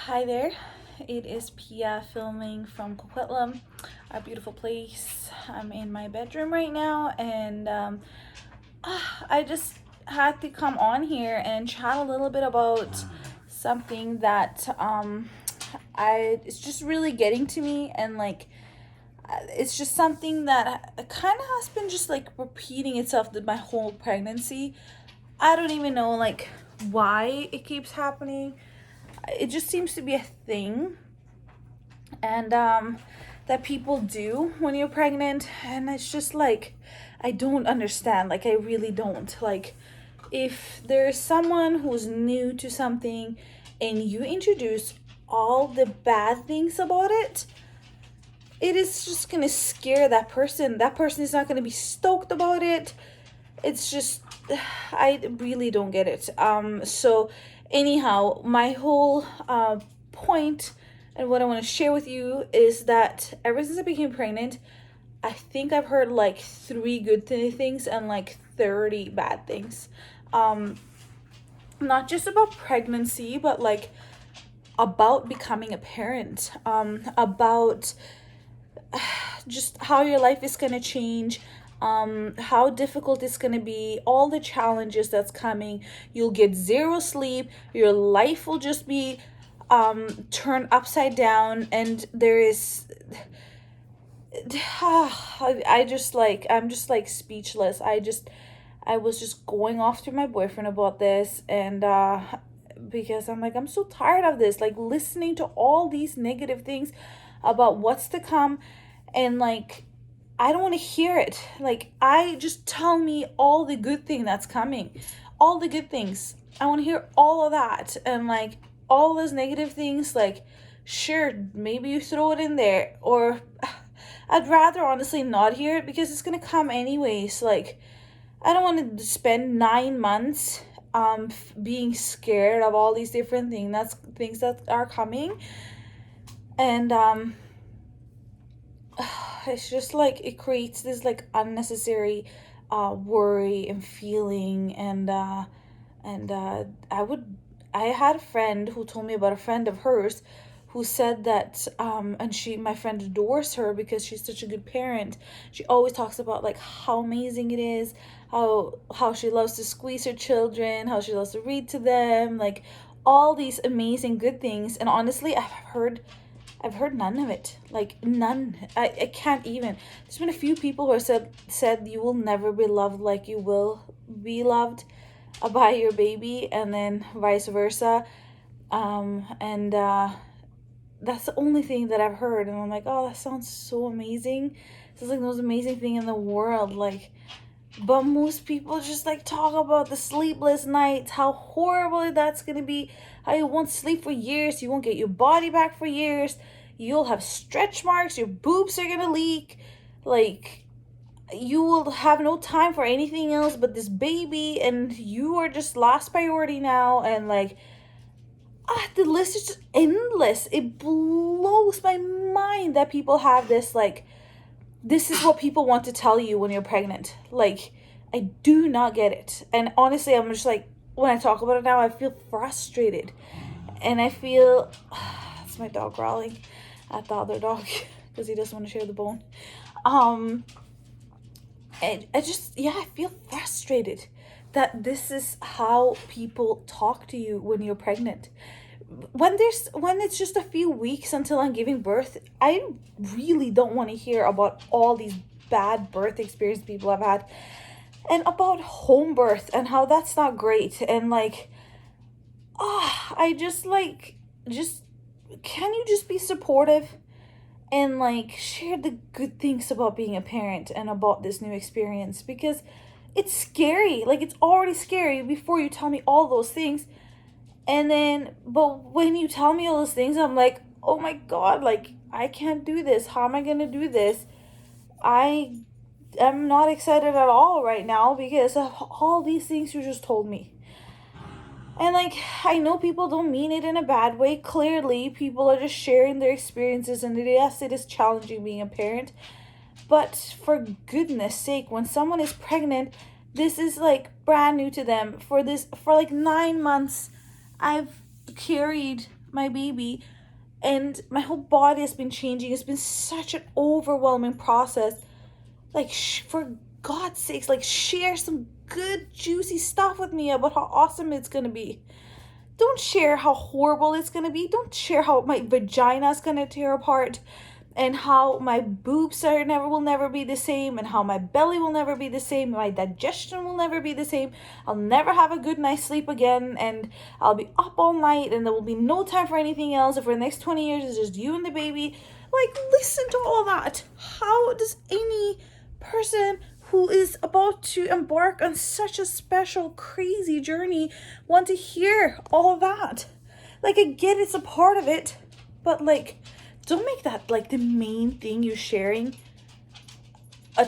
Hi there, it is Pia filming from Coquitlam, our beautiful place. I'm in my bedroom right now, and I just had to come on here and chat a little bit about something that it's just really getting to me, and it's just something that kind of has been just like repeating itself my whole pregnancy. I don't even know why it keeps happening. It just seems to be a thing, and that people do when you're pregnant, and it's just I don't understand. I really don't. If there's someone who's new to something and you introduce all the bad things about it, it is just gonna scare that person is not gonna be stoked about it. It's just I really don't get it. So anyhow, my whole point and what I want to share with you is that ever since I became pregnant, I think I've heard 3 good things and 30 bad things. Not just about pregnancy, but about becoming a parent, about just how your life is going to change, how difficult it's going to be, all the challenges that's coming. You'll get zero sleep, your life will just be turned upside down, and there is I'm just speechless. I was just going off to my boyfriend about this, and because I'm so tired of this, listening to all these negative things about what's to come, and I don't want to hear it. I just tell me all the good thing that's coming, all the good things. I want to hear all of that, and all those negative things, sure, maybe you throw it in there, or I'd rather honestly not hear it, because it's gonna come anyways. I don't want to spend 9 months being scared of all these different things that are coming, and it's just it creates this unnecessary worry and feeling, and I had a friend who told me about a friend of hers who said that and my friend adores her because she's such a good parent. She always talks about how amazing it is, how she loves to squeeze her children, how she loves to read to them, all these amazing good things. And honestly, I've heard none of it. None. I can't even. There's been a few people who have said you will never be loved like you will be loved by your baby, and then vice versa. And that's the only thing that I've heard, and I'm oh, that sounds so amazing. It's the most amazing thing in the world. But most people just talk about the sleepless nights, how horrible that's gonna be, how you won't sleep for years, you won't get your body back for years, you'll have stretch marks, your boobs are gonna leak, you will have no time for anything else but this baby, and you are just last priority now. And the list is just endless. It blows my mind that people have this this is what people want to tell you when you're pregnant. I do not get it. And honestly, I'm just when I talk about it now, I feel frustrated, and I feel it's my dog growling at the other dog because he doesn't want to share the bone. And I feel frustrated that this is how people talk to you when you're pregnant. When it's just a few weeks until I'm giving birth, I really don't want to hear about all these bad birth experiences people have had, and about home birth and how that's not great, and I just can you just be supportive and share the good things about being a parent and about this new experience, because it's scary. It's already scary before you tell me all those things, and then but when you tell me all those things, I'm oh my god, I can't do this. How am I gonna do this? I am not excited at all right now because of all these things you just told me. And I know people don't mean it in a bad way. Clearly, people are just sharing their experiences, and yes, it is challenging being a parent. But for goodness sake, when someone is pregnant, this is brand new to them. For 9 months, I've carried my baby, and my whole body has been changing. It's been such an overwhelming process. Like, for God's sakes, like, share some good, juicy stuff with me about how awesome it's gonna be. Don't share how horrible it's gonna be. Don't share how my vagina is gonna tear apart, and how my boobs will never be the same, and how my belly will never be the same, my digestion will never be the same. I'll never have a good night's sleep again, and I'll be up all night, and there will be no time for anything else. And for the next 20 years, it's just you and the baby. Like, listen to all that. How does any person who is about to embark on such a special, crazy journey want to hear all of that? Like, I get it's a part of it, but like, don't make that like the main thing you're sharing.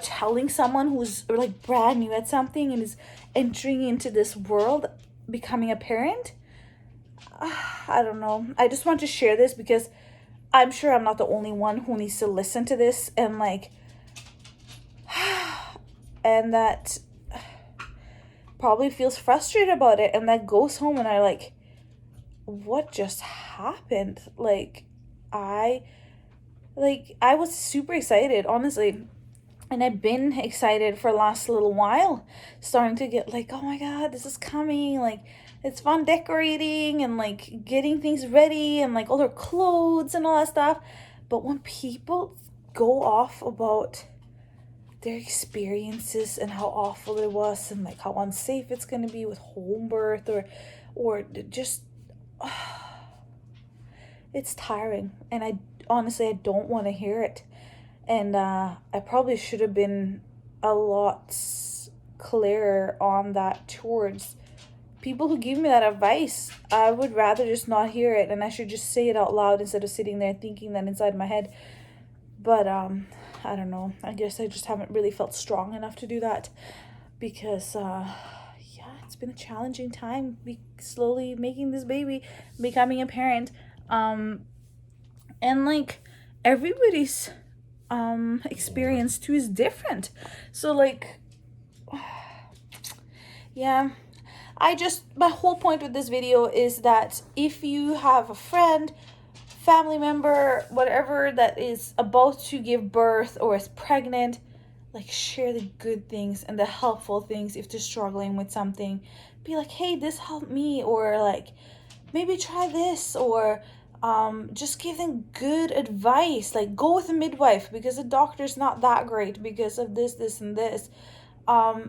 Telling someone who's like brand new at something and is entering into this world, becoming a parent. I don't know. I just want to share this because I'm sure I'm not the only one who needs to listen to this, and like, and that probably feels frustrated about it, and that goes home and I like, what just happened? I was super excited, honestly. And I've been excited for the last little while, starting to get like, oh my God, this is coming. Like, it's fun decorating and like getting things ready and like all their clothes and all that stuff. But when people go off about their experiences and how awful it was and like how unsafe it's going to be with home birth, or just, it's tiring. And I honestly don't want to hear it. And I probably should have been a lot clearer on that towards people who give me that advice. I would rather just not hear it, and I should just say it out loud instead of sitting there thinking that inside my head. But I don't know. I guess I just haven't really felt strong enough to do that, because yeah, it's been a challenging time. Slowly making this baby, becoming a parent, and like everybody's experience too is different. So like, yeah, my whole point with this video is that if you have a friend, family member, whatever, that is about to give birth or is pregnant, like, share the good things and the helpful things. If they're struggling with something, be like, hey, this helped me, or like, maybe try this, or just give them good advice. Like, go with a midwife because the doctor's not that great because of this, and this.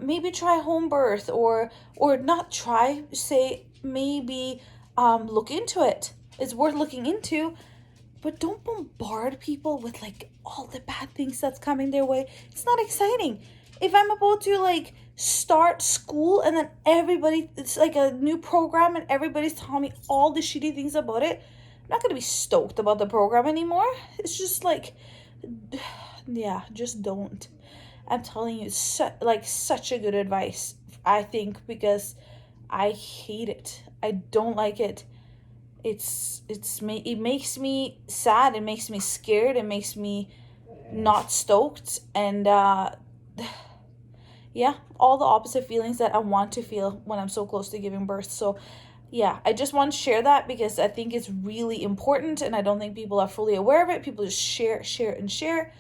Maybe try home birth, or not try, say maybe look into it. It's worth looking into, but don't bombard people with like all the bad things that's coming their way. It's not exciting. If I'm about to like start school and then it's like a new program and everybody's telling me all the shitty things about it, I'm not going to be stoked about the program anymore. It's just like, yeah, just don't. I'm telling you, such a good advice, I think, because I hate it. I don't like it. It makes me sad. It makes me scared. It makes me not stoked. And yeah, all the opposite feelings that I want to feel when I'm so close to giving birth. So yeah, I just want to share that because I think it's really important, and I don't think people are fully aware of it. People just share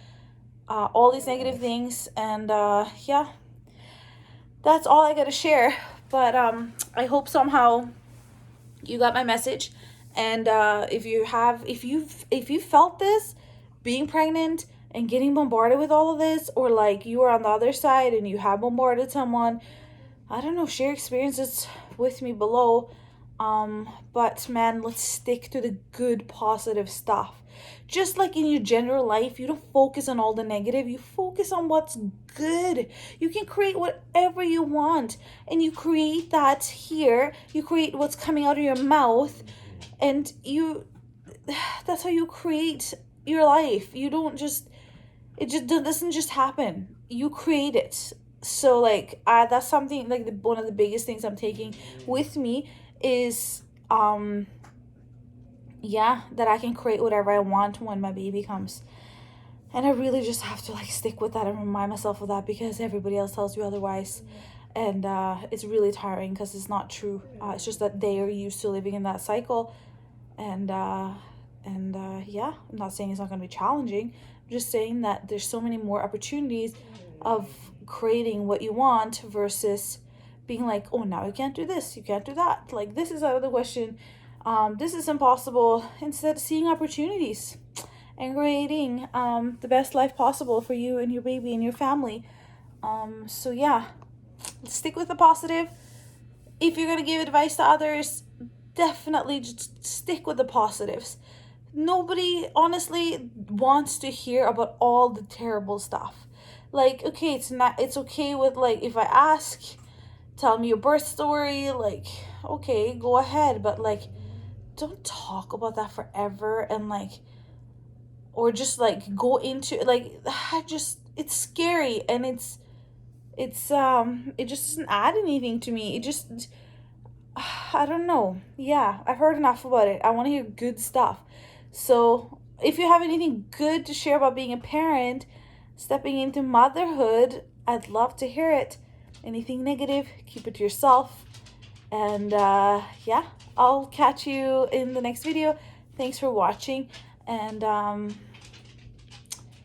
all these negative things, and yeah, that's all I gotta share. But I hope somehow you got my message, and if you felt this, being pregnant and getting bombarded with all of this, or like you are on the other side and you have bombarded someone, I don't know, share experiences with me below. But man, let's stick to the good, positive stuff. Just like in your general life, you don't focus on all the negative, you focus on what's good. You can create whatever you want, and you create that here. You create what's coming out of your mouth, and that's how you create your life. It doesn't just happen. You create it. So like, that's something like one of the biggest things I'm taking with me is yeah, that I can create whatever I want when my baby comes. And I really just have to like stick with that and remind myself of that, because everybody else tells you otherwise. And it's really tiring because it's not true. It's just that they are used to living in that cycle. And yeah, I'm not saying it's not going to be challenging. I'm just saying that there's so many more opportunities of creating what you want versus being like, oh, now you can't do this, you can't do that, like this is out of the question, this is impossible. Instead, seeing opportunities and creating the best life possible for you and your baby and your family. So yeah, stick with the positive. If you're going to give advice to others, definitely just stick with the positives. Nobody honestly wants to hear about all the terrible stuff. Like, okay, it's okay with, like, if I ask, tell me your birth story, like, okay, go ahead, but like, don't talk about that forever, and like, or just like go into like, it's scary, and it just doesn't add anything to me. It just, I don't know. Yeah, I've heard enough about it. I want to hear good stuff. So, if you have anything good to share about being a parent, stepping into motherhood, I'd love to hear it. Anything negative, keep it to yourself. And yeah, I'll catch you in the next video. Thanks for watching. And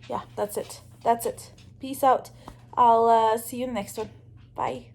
yeah, that's it. That's it. Peace out. I'll see you in the next one. Bye.